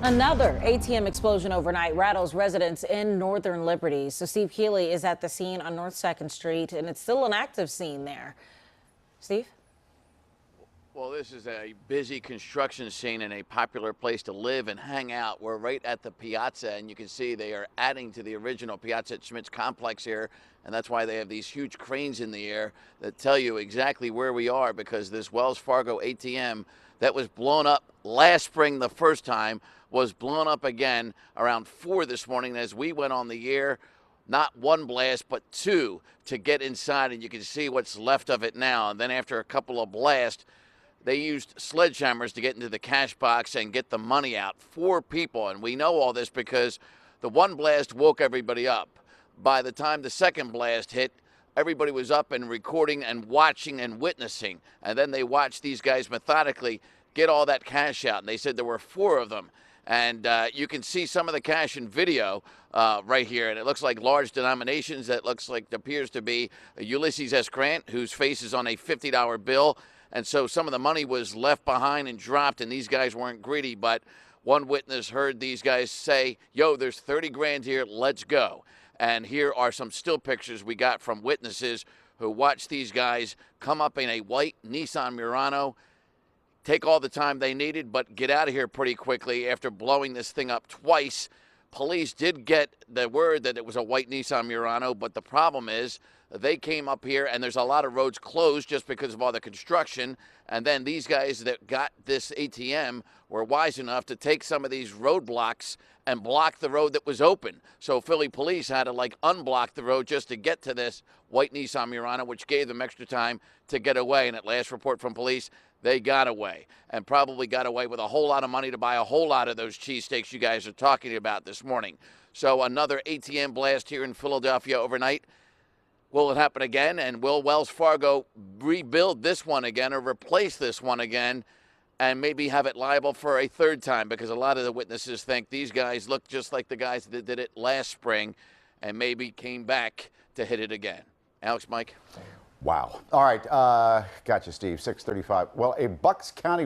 Another ATM explosion overnight rattles residents in Northern Liberty. So Steve Keeley is at the scene on North 2nd Street, and it's still an active scene there. Steve? Well, this is a busy construction scene and a popular place to live and hang out. We're right at the piazza, and you can see they are adding to the original Piazza at Schmidt's complex here, and that's why they have these huge cranes in the air that tell you exactly where we are, because this Wells Fargo ATM that was blown up last spring the first time was blown up again around 4 this morning as we went on the air. Not one blast, but two to get inside, and you can see what's left of it now. And then after a couple of blasts, they used sledgehammers to get into the cash box and get the money out. 4 people, and we know all this because the one blast woke everybody up. By the time the second blast hit, everybody was up and recording and watching and witnessing. And then they watched these guys methodically get all that cash out. And they said there were 4 of them. And you can see some of the cash in video right here. And it looks like large denominations. That looks like appears to be Ulysses S. Grant, whose face is on a $50 bill. And so some of the money was left behind and dropped, and these guys weren't greedy. But one witness heard these guys say, yo, there's 30 grand here, let's go. And here are some still pictures we got from witnesses who watched these guys come up in a white Nissan Murano, take all the time they needed, but get out of here pretty quickly after blowing this thing up twice. Police did get the word that it was a white Nissan Murano, but the problem is they came up here and there's a lot of roads closed just because of all the construction. And then these guys that got this ATM were wise enough to take some of these roadblocks and block the road that was open. So Philly police had to unblock the road just to get to this white Nissan Murano, which gave them extra time to get away. And at last report from police, they got away, and probably got away with a whole lot of money to buy a whole lot of those cheesesteaks you guys are talking about this morning. So another ATM blast here in Philadelphia overnight. Will it happen again? And will Wells Fargo rebuild this one again or replace this one again and maybe have it liable for a third time? Because a lot of the witnesses think these guys look just like the guys that did it last spring and maybe came back to hit it again. Alex, Mike? Wow. All right. Gotcha, Steve. 6:35. Well, a Bucks County